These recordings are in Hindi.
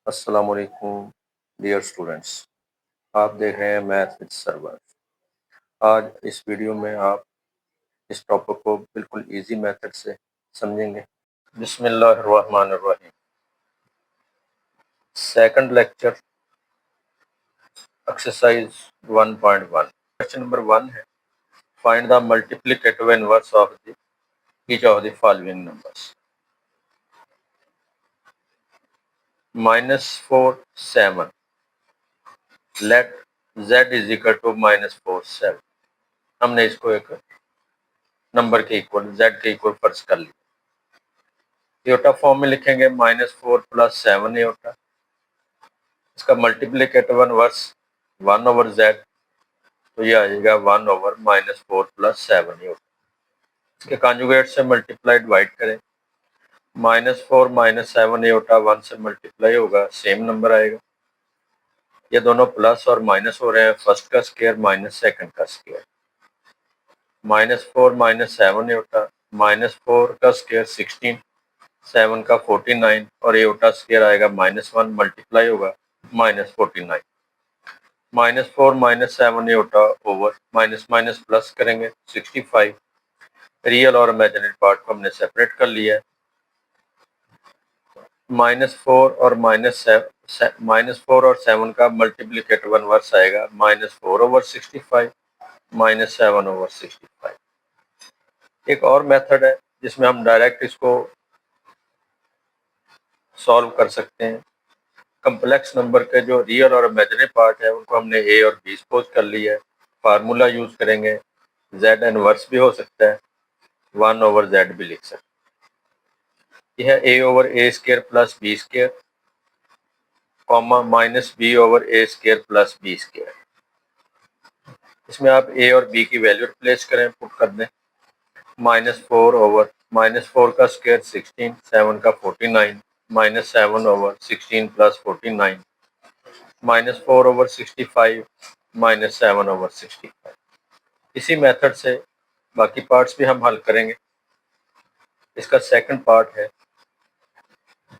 अस्सलाम वालेकुम डियर स्टूडेंट्स। आप देख रहे हैं मैथ विद सरवर। आज इस वीडियो में आप इस टॉपिक को बिल्कुल इजी मेथड से समझेंगे। बिस्मिल्लाहिर्रहमानिर्रहीम। Second lecture, exercise 1.1। Question number 1 है, find the multiplicative inverse of the each of the following numbers. -4 7, let z is equal to -4 7। हमने इसको एक नंबर के इक्वल, z के इक्वल फर्ज कर लिया। एटा फॉर्म में लिखेंगे -4 + 7 एटा, इसका मल्टीप्लिकेटिव इनवर्स 1/z, तो ये आ जाएगा 1/-4 + 7 एटा। इसके कॉन्जुगेट से मल्टीप्लाई डिवाइड करें, -4 - 7 एटा 1 से मल्टीप्लाई होगा, सेम नंबर आएगा। ये दोनों प्लस और माइनस हो रहे हैं, फर्स्ट का स्क्वायर माइनस सेकंड का स्क्वायर। -4 - 7 एटा, -4 का स्क्वायर 16, 7 का 49 और एटा स्क्वायर आएगा -1, मल्टीप्लाई होगा -49। -4 - 7 एटा ओवर माइनस माइनस प्लस करेंगे 65। रियल और इमेजिनरी पार्ट को हमने सेपरेट कर लिया है। -4 और -4 और 7 का मल्टीप्लिकेटिव इनवर्स आएगा -4/65 -7/65। एक और मेथड है जिसमें हम डायरेक्ट इसको सॉल्व कर सकते हैं। कम्प्लेक्स नंबर के जो रियल और इमेजिनरी पार्ट है उनको हमने ए और बी सपोज कर लिया है। फार्मूला यूज करेंगे, z इनवर्स भी हो सकता है, 1/z भी लिख सकते हैं। यह है a/a² + b² comma -b/a² + b²। इसमें आप a और b की वैल्यू रिप्लेस करें, पुट कर दें। -4 का स्क्वायर 16, 7 का 49 -7/16 + 49 -4/65 -7/65। इसी मेथड से बाकी पार्ट्स भी हम हल करेंगे। इसका सेकंड पार्ट है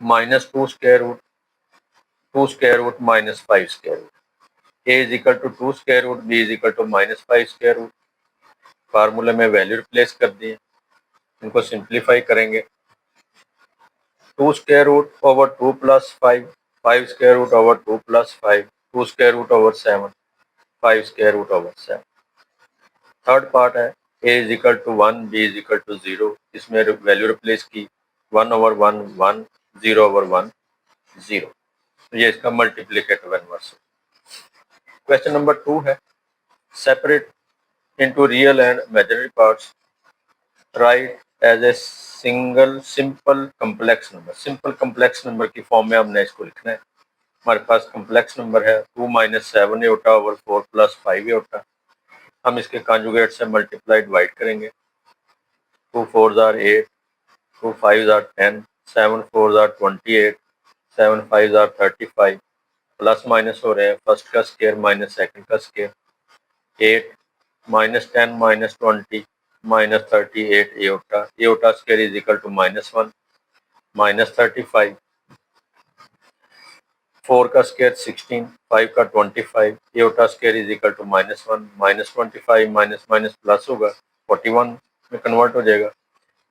-2 square root, 2 square root -5 square root. a is equal to 2 square root, b is equal to -5 square root. फार्मूले में वैल्यू रिप्लेस कर दिए, इनको सिंप्लीफाई करेंगे। 2 square root over 2 + 5, 5 square root over 2 + 5, 2 square root over 7, 5 square root over 7। Third part है a is equal to 1, b is equal to 0। इसमें वैल्यू रिप्लेस की, 1/1 1, 0/1 0। ये इसका मल्टीप्लिकेटिव इनवर्स है। क्वेश्चन नंबर 2 है, separate into real and imaginary parts, right as a single simple complex number. Simple complex number की फॉर्म में हमने इसको लिखना है। हमारे पास कम्प्लेक्स नंबर है 2 - 7 एटा ओवर 4 + 5 एटा। हम इसके कॉन्जुगेट से मल्टीप्लाई डिवाइड करेंगे। 2 4s are 8, 2 5s are 10, 7 4s are 28, 7 5s are 35। Plus minus हो रहे हैं, फर्स्ट का स्क्वायर माइनस सेकंड का square. 8 -10 -20 -38 Etah, Etah square is equal to -1 -35। 4 का स्क्वायर 16, 5 का 25, iota square is equal to -1 -25 minus minus plus होगा 41 में कन्वर्ट हो जाएगा।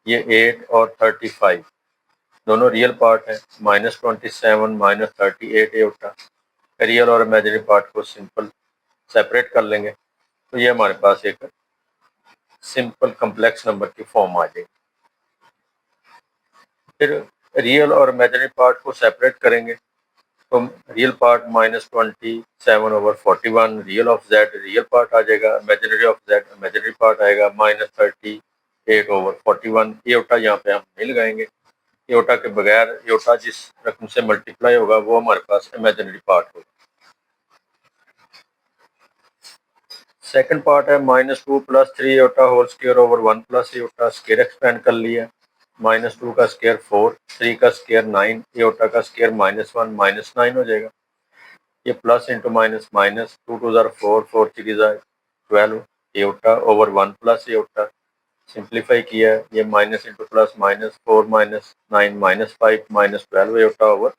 ये 8 और 35 दोनों रियल पार्ट है, -27 -38 एटा। रियल और इमेजिनरी पार्ट को सिंपल सेपरेट कर लेंगे, तो ये हमारे पास एक सिंपल कम्प्लेक्स नंबर की फॉर्म आ जाएगी। फिर रियल और इमेजिनरी पार्ट को सेपरेट करेंगे, तो real part -27/41 real of z real part आ जाएगा, imaginary of z imaginary part आएगा -38/41। एटा यहाँ पे हम नहीं लगाएंगे, एटा के बगैर एटा जिस रकम से मल्टीप्लाई होगा वो हमारे पास इमेजिनरी पार्ट होगा। सेकंड पार्ट है -2 + 3 एटा होल स्क्वायर ओवर 1 + एटा। स्क्वायर एक्सपेंड कर लिया, -2 का स्क्वायर 4, 3 का स्क्वायर 9, एटा का स्क्वायर -1 -9 हो जाएगा। ये plus into minus minus, 2 2s are 4, 4 3s are 12 Etah over 1 + Etah. Simplify किया है, ये माइनस इंटू प्लस माइनस, 4 - 9 -5 -12 एटा ओवर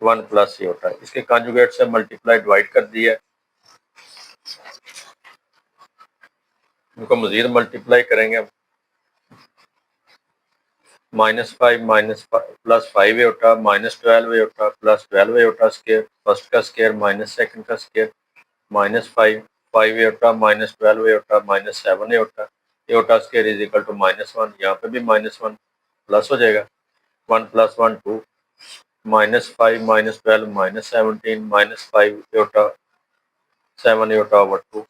1 प्लस एटा, इसके कॉन्जुगेट से मल्टीप्लाई डिवाइड कर दिया है, इनको मजीद मल्टीप्लाई करेंगे। -5 माइनस प्लस 5 एटा माइनस 12 एटा प्लस 12 एटा स्केयर, फर्स्ट का स्केयर माइनस सेकंड का square, -5 5 Etah minus 12 Etah minus 7 Etah, Etah square is equal to -1, यहाँ पे भी -1 प्लस हो जाएगा, 1 प्लस 1 2, -5 माइनस 12 माइनस 17 -5 एटा 7 एटा ओवर 2,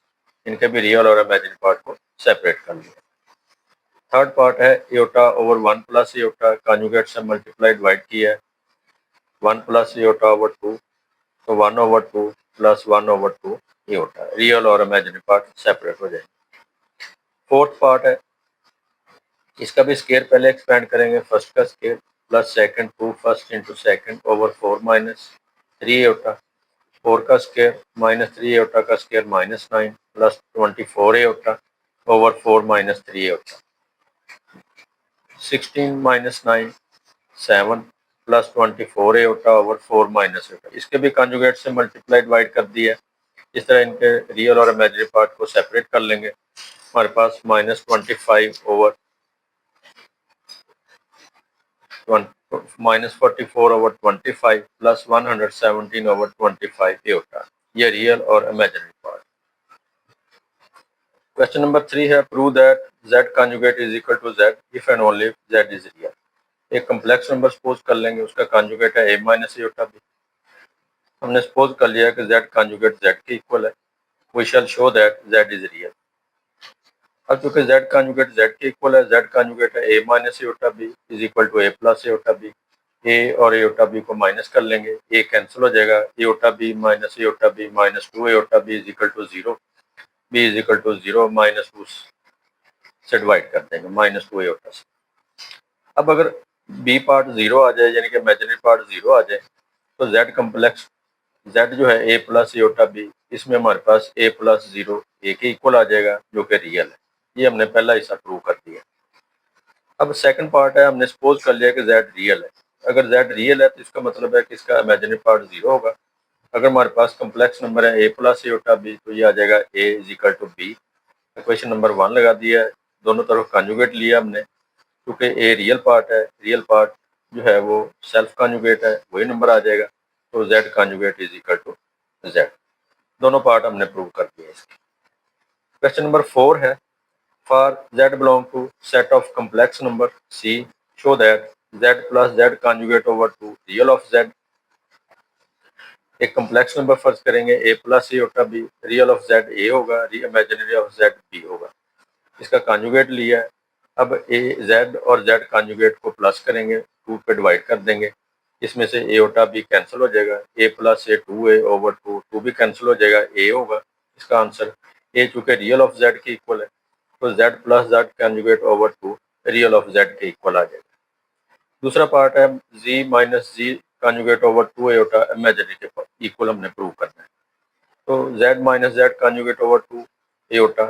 इनके भी रियल और इमेजिनरी पार्ट को सेपरेट कर लिया। थर्ड पार्ट है एटा ओवर 1 प्लस एटा, कॉन्जुगेट से मल्टीप्लाई डिवाइड किया है, 1 प्लस एटा ओवर 2, तो 1 ओवर 2 प्लस 1 ओवर 2 एटा, रियल और इमेजिनरी पार्ट सेपरेट हो जाएंगे। फोर्थ पार्ट है, इसका भी स्केयर पहले एक्सपेंड करेंगे, फर्स्ट का square plus second 2 first into second over 4 minus 3 एटा, 4 का स्केयर माइनस 3 एटा का स्केयर -9 प्लस 24 एटा ओवर 4 माइनस 3 एटा, 16 माइनस 9 7 प्लस 24 एटा ओवर 4 माइनस एटा, इसके भी कॉन्जुगेट से मल्टीप्लाई डिवाइड कर दिया है। इस तरह इनके रियल और इमेजिनरी पार्ट को सेपरेट कर लेंगे। हमारे पास -25 ओवर -44 ओवर 25 प्लस 117 ओवर 25 एटा, ये रियल और इमेजिनरी पार्ट। क्वेश्चन नंबर 3 है, prove that z conjugate is equal to z if and only z is real. एक कम्प्लेक्स नंबर सपोज कर लेंगे, उसका कॉन्जुगेट है a माइनस एटा b। हमने सपोज कर लिया कि z कॉन्जुगेट z के इक्वल है, we shall show that z is real. अब चूंकि z कॉन्जुगेट z के इक्वल है, z कॉन्जुगेट है a minus iota b is equal to a plus iota b, a और एटा b को माइनस कर लेंगे, a कैंसिल हो जाएगा, iota b minus iota b minus 2 iota b is equal to 0, b is equal to 0 minus 2 से डिवाइड कर देंगे -2 एटा से। अब अगर b पार्ट 0 आ जाए, यानी कि इमेजिनरी पार्ट 0 आ जाए, तो z कम्प्लेक्स z जो है a प्लस एटा b, इसमें हमारे पास a प्लस 0 a के इक्वल आ जाएगा, जो कि रियल है। ये हमने पहला हिस्सा प्रूव कर दिया। अब सेकंड पार्ट है, हमने सपोज कर लिया कि z रियल है। अगर z रियल है तो इसका मतलब है कि इसका इमेजिनरी पार्ट 0 होगा। अगर हमारे पास कम्प्लेक्स नंबर है a प्लस एटा b, तो ये आ जाएगा a is equal to b। Equation number 1 लगा दिया है, दोनों तरफ कॉन्जुगेट लिया हमने, क्योंकि a रियल पार्ट है, रियल पार्ट जो है वो सेल्फ कॉन्जुगेट है, वही नंबर आ जाएगा, तो z conjugate is equal to z। दोनों पार्ट हमने प्रूव कर दिए इसके। क्वेश्चन नंबर 4 है, for z belong to set of complex number C, show that z plus z conjugate over 2 real of z। एक कम्प्लेक्स नंबर फर्ज करेंगे, a plus iota b, real of z a होगा, इमेजिनरी ऑफ z b होगा, इसका कॉन्जुगेट लिया है। अब a z और z कॉन्जुगेट को प्लस करेंगे, 2 पे डिवाइड कर देंगे, इसमें से एटा b कैंसिल हो जाएगा, a plus a 2a over 2, 2 भी कैंसिल हो जाएगा, a होगा इसका आंसर। a चूंकि रियल ऑफ z के इक्वल है, तो z plus z conjugate over 2 real of z के इक्वल आ जाएगा। दूसरा पार्ट है, z minus z conjugate over 2 एटा इमेजिनरी के इक्वल हमने प्रूव करना है। तो z minus z conjugate over 2 एटा,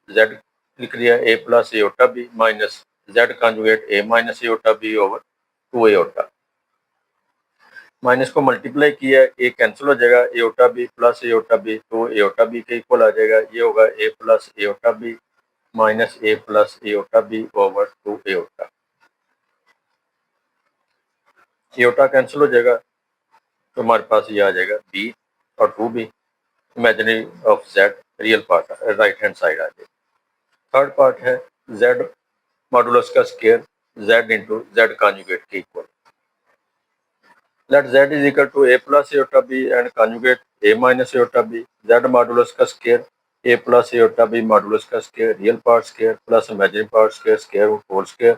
z लिख लिया a plus iota b minus z conjugate a minus iota b over 2 Etah, minus को मल्टीप्लाई किया, a कैंसिल हो जाएगा, iota b plus iota b, तो एटा b के इक्वल आ जाएगा, ये होगा a plus iota b minus a plus iota b over 2 Etah, Etah cancel हो जाएगा, तो हमारे पास ये आ जाएगा b और 2b, imaginary of z real part right hand side आ जाएगा। थर्ड पार्ट है, z मॉडुलस का square z into z conjugate के इक्वल। Let z is equal to a plus iota b and conjugate a minus iota b, z modulus का square a plus iota b modulus का square real part square plus imaginary part square, square root whole square,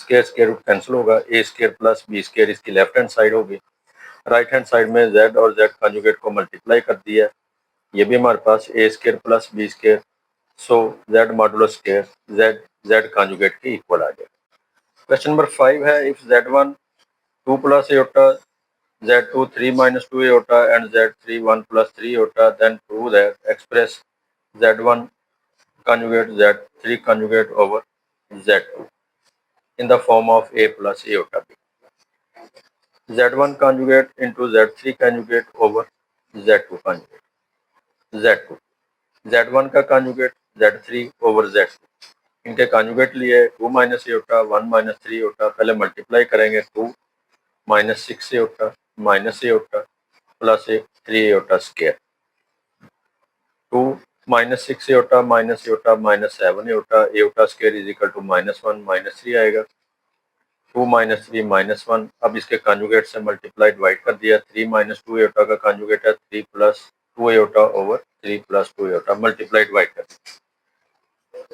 square square root cancel होगा, a square plus b square इसकी लेफ्ट हैंड साइड होगी। राइट हैंड साइड में z और z कॉन्जुगेट को मल्टीप्लाई कर दिया, ये भी हमारे पास a square plus b square, so z modulus square z conjugate के इक्वल आ जाएगा। क्वेश्चन नंबर 5 है, if z1 2 plus Etah, z2 3 minus 2 iota and z3 1 plus 3 iota, then prove that express z1 conjugate z3 conjugate over z2 in the form of a plus iota b। Z1 conjugate into Z3 conjugate over Z2 conjugate. Z2 Z1 का conjugate Z3 over Z2, इनके conjugate लिए 2 माइनस एटा 1 माइनस 3 एटा, पहले मल्टीप्लाई करेंगे 2 minus 6 Etah minus Etah plus 3 Etah square, 2 minus 6 Etah minus 7 Etah square is equal to -1 -3 आएगा, 2 माइनस 3 -1। अब इसके कॉन्जुगेट से मल्टीप्लाई डिवाइड कर दिया, 3 माइनस 2 एटा का कॉन्जुगेट है 3 प्लस 2 एटा ओवर 3 प्लस 2 एटा, मल्टीप्लाई डिवाइड कर दिया।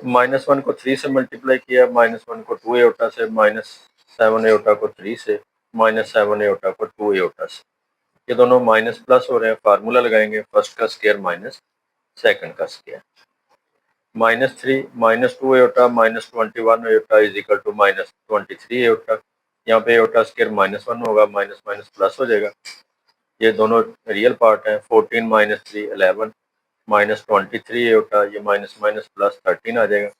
-1 को 3 से मल्टीप्लाई किया, -1 को 2 एटा से, -7 एटा को 3 से, -7 एटा को 2 एटा से, ये दोनों माइनस प्लस हो रहे हैं। फार्मूला लगाएंगे फर्स्ट का स्क्वायर माइनस सेकंड का square, -3 -2 Etah -21 Etah is equal to -23 एटा, यहाँ पे एटा स्क्वायर -1 होगा, माइनस माइनस प्लस हो जाएगा। ये दोनों रियल पार्ट हैं, 14 माइनस 3 11 -23 एटा, ये माइनस माइनस प्लस 13 आ जाएगा।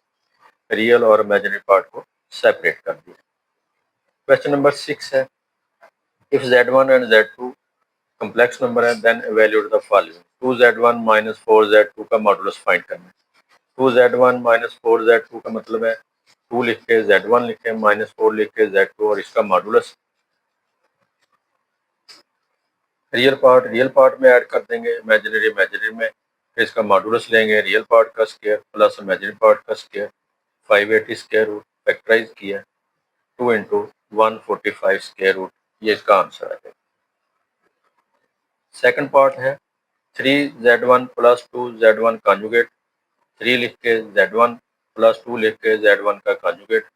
रियल और इमेजिनरी पार्ट को सेपरेट कर दिया। क्वेश्चन नंबर 6 है, if Z1 and Z2 complex number है then evaluate the following. 2Z1 minus 4Z2 का मॉडुलस फाइंड करना है। 2Z1 माइनस 4Z2 का मतलब है 2 लिख के Z1 लिखे, माइनस 4 लिख के Z2 और इसका मॉडुलस रियल पार्ट में ऐड कर देंगे, इमेजिनरी में, फिर इसका मॉडुलस लेंगे रियल पार्ट का स्क्वायर प्लस इमेजिनरी पार्ट का स्क्वायर, 580 स्क्वायर रूट फैक्टराइज किया, 2 इंटू 145 स्क्वायर रूट, ये इसका आंसर आ जाएगा। सेकंड पार्ट है 3Z1 प्लस 2Z1 कॉन्जुगेट, 3 लिख के Z1 प्लस 2 लिख के Z1 का कॉन्जुगेट,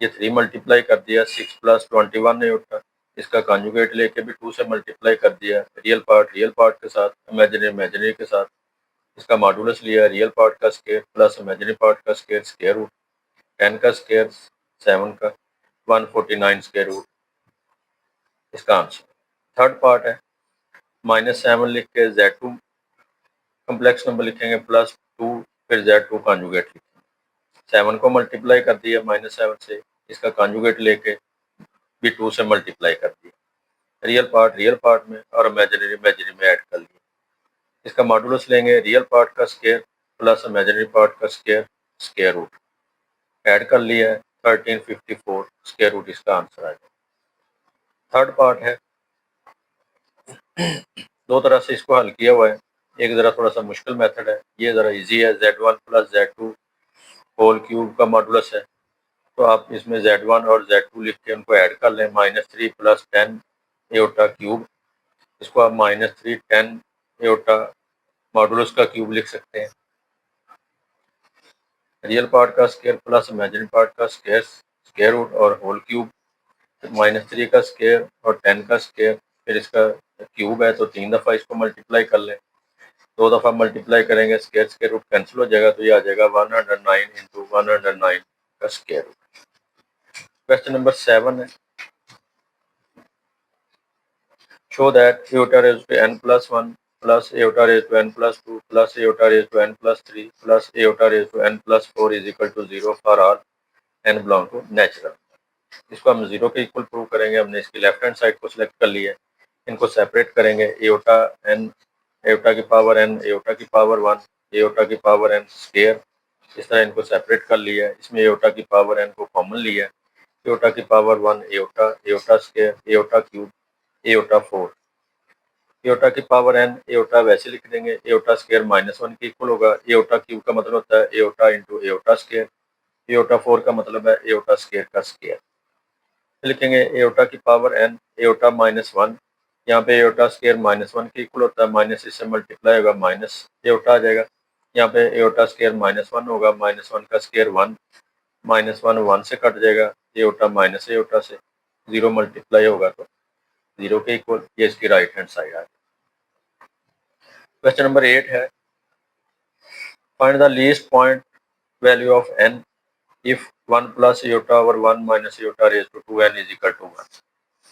ये 3 मल्टीप्लाई कर दिया, 6 प्लस 21 एटा, इसका कॉन्जुगेट लेके भी 2 से मल्टीप्लाई कर दिया, रियल पार्ट के साथ, इमेजिनरी के साथ, इसका मॉडुलस लिया, रियल पार्ट का स्क्वायर प्लस इमेजिनरी पार्ट का स्क्वायर, स्क्वायर रूट 10 का स्क्वायर 7 का 149 स्क्वायर रूट, इसका आंसर। थर्ड पार्ट है -7 लिख के Z2 कम्प्लेक्स नंबर लिखेंगे प्लस 2 फिर Z2 कॉन्जुगेट लिखेंगे, 7 को मल्टीप्लाई कर दिया -7 से, इसका कॉन्जुगेट लेके भी 2 से मल्टीप्लाई कर दिया, रियल पार्ट में और इमेजिनरी में ऐड कर लिया, इसका मॉडुलस लेंगे रियल पार्ट का स्क्वायर प्लस इमेजिनरी पार्ट का स्क्वायर, स्क्वायर रूट ऐड कर लिया है 1354 स्क्वायर रूट, इसका आंसर आ जाए। थर्ड पार्ट है, दो तरह से इसको हल किया हुआ है, एक ज़रा थोड़ा सा मुश्किल मेथड है, ये ज़रा इजी है। Z1 plus Z2 whole cube का मॉडुलस है, तो आप इसमें Z1 और Z2 लिख के उनको ऐड कर लें, -3 प्लस 10 एटा क्यूब, इसको आप -3 10 एटा मॉडुलस का क्यूब लिख सकते हैं, रियल पार्ट का स्क्वायर प्लस इमेजिनरी पार्ट का स्क्वायर, स्क्वायर रूट और होल क्यूब, -3 का स्क्वायर और 10 का स्क्वायर, फिर इसका क्यूब है तो 3 दफ़ा इसको मल्टीप्लाई कर लें, 2 दफ़ा मल्टीप्लाई करेंगे, स्क्वायर स्क्वायर रूट कैंसिल हो जाएगा, तो ये आ जाएगा 109 इंटू 109 का स्क्वायर रूट। क्वेश्चन नंबर 7 है, show that iota raise to n plus 1 plus iota raise to n plus 2 plus iota raise to n plus 3 plus iota raise to n plus 4 is equal to 0 for all n belong to natural. इसको हम 0 के इक्वल प्रूव करेंगे, हमने इसकी लेफ्ट हैंड साइड को सिलेक्ट कर लिया है, इनको सेपरेट करेंगे, एटा n एटा की पावर n एटा की पावर 1 एटा की पावर n स्क्वायर, इस तरह इनको सेपरेट कर लिया है, इसमें एटा की पावर n को कॉमन लिया है, एटा की पावर 1 एटा स्क्वायर एटा क्यूब एटा 4, एटा की पावर n एटा वैसे लिख देंगे, एटा स्क्वायर -1 के इक्वल होगा, एटा क्यूब का मतलब होता है एटा इंटू एटा स्क्वायर, एटा 4 का मतलब है एटा स्क्वायर का स्क्वायर, लिखेंगे एटा की पावर n एटा -1, यहाँ पे एटा स्क्वायर -1 के इक्वल होता है, माइनस इससे मल्टीप्लाई होगा माइनस एटा आ जाएगा, यहाँ पे एटा स्क्वायर -1 होगा, -1 का स्क्वायर 1, -1 1 से कट जाएगा, एटा माइनस एटा से 0 मल्टीप्लाई होगा तो 0 के इक्वल, ये इसकी राइट हैंड साइड आ जाएगी। क्वेश्चन नंबर 8 है, find the least point value of n if 1 plus iota over 1 minus iota raise to 2n is equal to 1।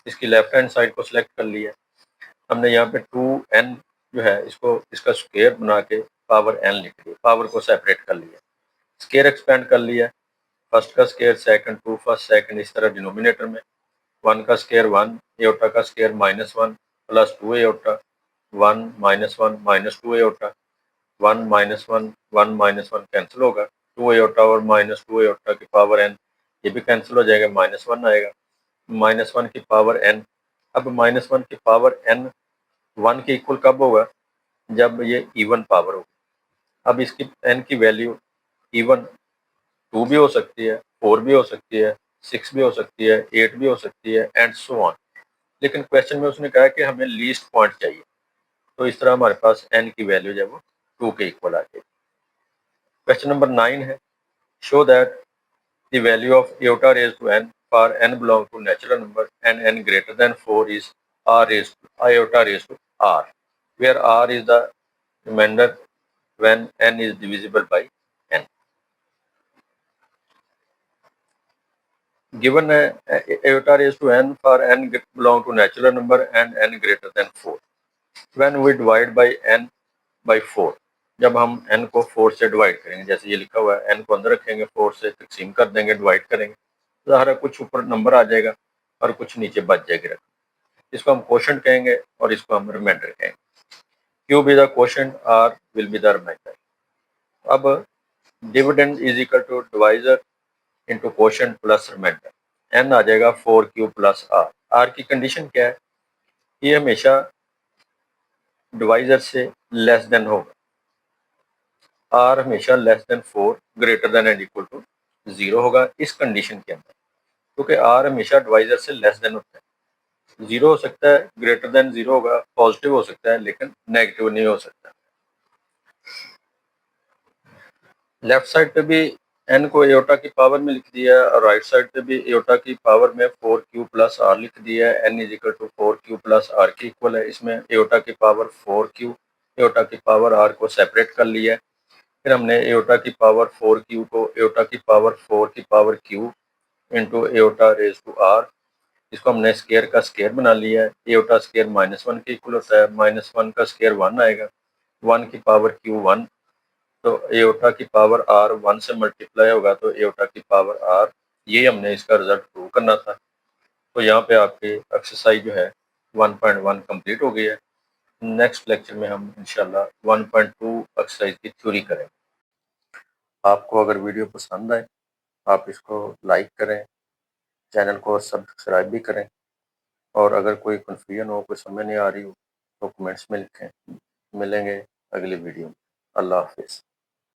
इसकी लेफ्ट हैंड साइड को सिलेक्ट कर लिया, हमने यहाँ पे 2n जो है इसको इसका स्क्वायर बना के पावर n लिख दिया, पावर को सेपरेट कर लिया, स्क्वायर एक्सपेंड कर लिया, फर्स्ट का square second two first second, इस तरह डिनोमिनेटर में 1 का स्क्वायर 1, एओटा का square -1 plus 2 iota, 1 -1 -2 iota, 1 -1 cancel होगा, 2 एओटा और -2 एओटा की पावर n ये भी कैंसिल हो जाएगा, -1 आएगा, -1 की पावर n। अब -1 की पावर n 1 के इक्वल कब होगा? जब ये इवन पावर होगी। अब इसकी n की वैल्यू इवन 2 भी हो सकती है, 4 भी हो सकती है, 6 भी हो सकती है, 8 भी हो सकती है एंड सो ऑन। लेकिन क्वेश्चन में उसने कहा कि हमें लीस्ट पॉइंट चाहिए, तो इस तरह हमारे पास n की वैल्यू जो है वो 2 के इक्वल आ जाएगी। क्वेश्चन नंबर 9 है, show that the value of iota raised to n for n belong to natural number and n greater than 4 is iota raised to r, where r is the remainder when n is divisible by n. Given iota raised to n for n belong to natural number and n greater than 4, when we divide by n by 4, जब हम n को 4 से डिवाइड करेंगे, जैसे ये लिखा हुआ है n को अंदर रखेंगे, 4 से तकसीम कर देंगे, डिवाइड करेंगे, ज़ाहिर है कुछ ऊपर नंबर आ जाएगा और कुछ नीचे बच जाएगी रकम। इसको हम क्वोशंट कहेंगे और इसको हम रिमाइंडर कहेंगे। Q be the quotient, R will be the remainder. अब dividend is equal to divisor into quotient plus remainder, n आ जाएगा 4q प्लस r। r की कंडीशन क्या है? ये हमेशा डिवाइजर से लेस देन होगा, r हमेशा less than 4 greater than and equal to 0 होगा इस कंडीशन के अंदर, क्योंकि r हमेशा डिवाइजर से लेस देन होता है। 0 हो सकता है, ग्रेटर देन 0 होगा, पॉजिटिव हो सकता है लेकिन नेगेटिव नहीं हो सकता। लेफ्ट साइड पे भी n को एओटा की पावर में लिख दिया है और राइट साइड पे भी एओटा की पावर में 4q प्लस r लिख दिया है। n is equal to 4q plus r के इक्वल है। इसमें एओटा की पावर 4q, एओटा की पावर r को सेपरेट कर लिया है। फिर हमने एओटा की पावर 4q को एओटा की पावर 4 की power q into iota raise to r, इसको हमने स्केयर का स्केयर बना लिया है। एओटा स्केयर -1 के इक्वल होता है, -1 का स्केयर 1 आएगा, 1 की पावर q 1, तो एओटा की पावर r 1 से मल्टीप्लाई होगा तो एओटा की पावर r, ये हमने इसका रिजल्ट प्रूव करना था। तो यहाँ पे आपकी एक्सरसाइज जो है 1.1 कंप्लीट हो गई है। नेक्स्ट लेक्चर में हम इंशाल्लाह 1.2 एक्सरसाइज की थ्योरी करेंगे। आपको अगर वीडियो पसंद आए आप इसको लाइक करें, चैनल को सब्सक्राइब भी करें, और अगर कोई कन्फ्यूजन हो, कोई समझ नहीं आ रही हो तो कमेंट्स में लिखें। मिलेंगे अगली वीडियो में। अल्लाह हाफिज़।